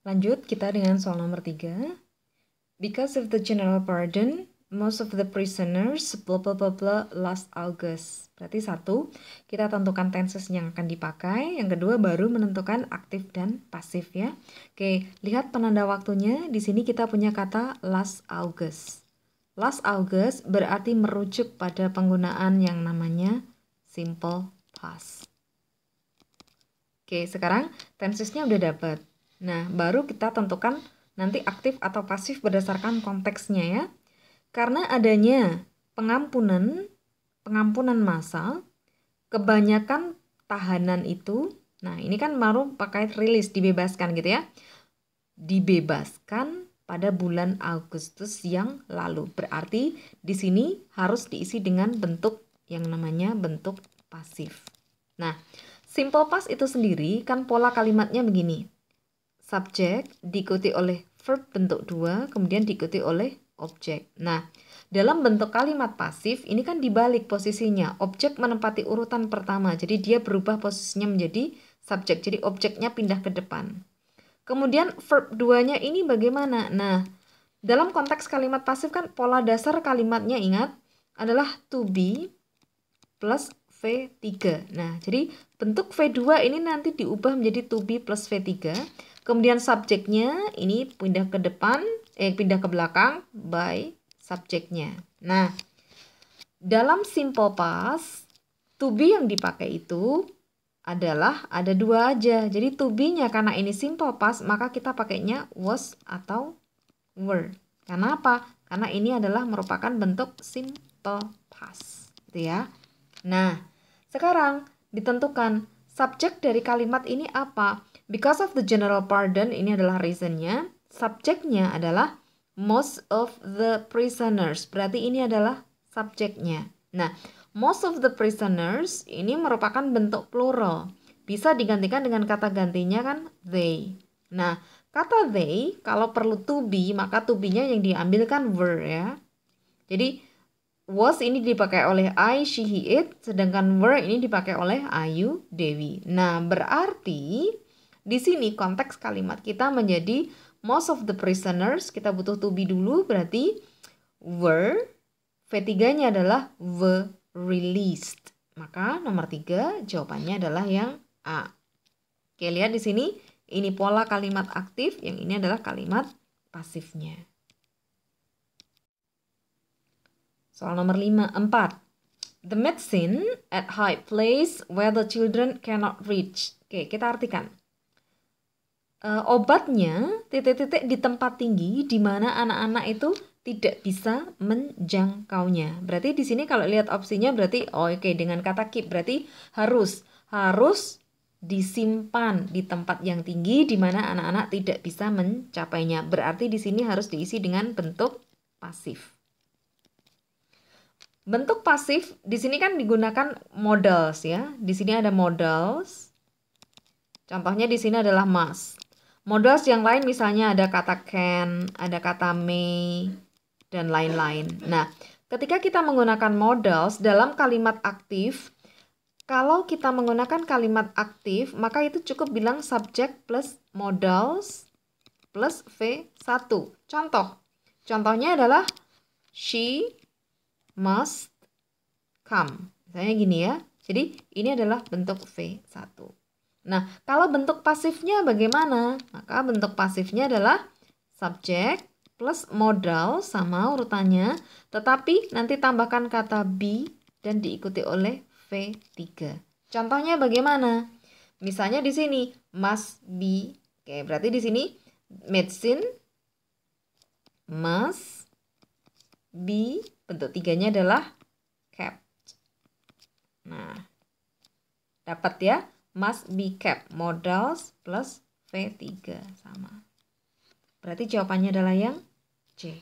Lanjut kita dengan soal nomor 3. Because of the general pardon, most of the prisoners blah blah blah blah last August. Berarti 1, kita tentukan tenses yang akan dipakai. Yang kedua baru menentukan aktif dan pasif ya. Oke, lihat penanda waktunya. Di sini kita punya kata last August. Last August berarti merujuk pada penggunaan yang namanya simple past. Oke, sekarang tensesnya udah dapat. Nah, baru kita tentukan nanti aktif atau pasif berdasarkan konteksnya ya. Karena adanya pengampunan massal, kebanyakan tahanan itu, nah ini kan baru pakai rilis, dibebaskan gitu ya. Dibebaskan pada bulan Agustus yang lalu. Berarti di sini harus diisi dengan bentuk yang namanya bentuk pasif. Nah, simple past itu sendiri kan pola kalimatnya begini. Subjek diikuti oleh verb bentuk 2, kemudian diikuti oleh objek. Nah, dalam bentuk kalimat pasif ini kan dibalik posisinya. Objek menempati urutan pertama. Jadi dia berubah posisinya menjadi subjek. Jadi objeknya pindah ke depan. Kemudian verb 2-nya ini bagaimana? Nah, dalam konteks kalimat pasif kan pola dasar kalimatnya ingat adalah to be plus V3. Nah, jadi bentuk V2 ini nanti diubah menjadi to be plus V3. Kemudian subjeknya ini pindah ke depan, pindah ke belakang by subjeknya. Nah, dalam simple past, to be yang dipakai itu adalah ada 2 aja. Jadi to be-nya karena ini simple past, maka kita pakainya was atau were. Karena apa? Karena ini adalah merupakan bentuk simple past. Gitu ya. Nah, sekarang ditentukan subjek dari kalimat ini apa? Because of the general pardon, ini adalah reasonnya. Subjeknya adalah most of the prisoners. Berarti ini adalah subjeknya. Nah, most of the prisoners ini merupakan bentuk plural. Bisa digantikan dengan kata gantinya kan they. Nah, kata they kalau perlu to be, maka to be-nya yang diambil kan were ya. Jadi was ini dipakai oleh I, she, he, it, sedangkan were ini dipakai oleh Ayu, Dewi. Nah, berarti di sini konteks kalimat kita menjadi most of the prisoners, kita butuh to be dulu, berarti were, V3-nya adalah were released. Maka nomor 3 jawabannya adalah yang A. Oke, lihat di sini, ini pola kalimat aktif, yang ini adalah kalimat pasifnya. Soal nomor 4. The medicine at high place where the children cannot reach. Oke, kita artikan. Obatnya titik-titik di tempat tinggi di mana anak-anak itu tidak bisa menjangkaunya. Berarti di sini kalau lihat opsinya berarti oke, dengan kata keep berarti harus disimpan di tempat yang tinggi di mana anak-anak tidak bisa mencapainya. Berarti di sini harus diisi dengan bentuk pasif. Bentuk pasif di sini kan digunakan modals ya. Di sini ada modals. Contohnya di sini adalah must. Modals yang lain misalnya ada kata can, ada kata may, dan lain-lain. Nah, ketika kita menggunakan modals dalam kalimat aktif, kalau kita menggunakan kalimat aktif, maka itu cukup bilang subject plus modals plus V1. Contohnya adalah she must come. Misalnya gini ya. Jadi ini adalah bentuk V1. Nah, kalau bentuk pasifnya bagaimana? Maka bentuk pasifnya adalah subjek plus modal sama urutannya. Tetapi nanti tambahkan kata be dan diikuti oleh V3. Contohnya bagaimana? Misalnya di sini must be. Oke, berarti di sini medicine must be. Bentuk 3-nya adalah kept. Nah, dapat ya? Must be kept. Modals plus V3 sama. Berarti jawabannya adalah yang C.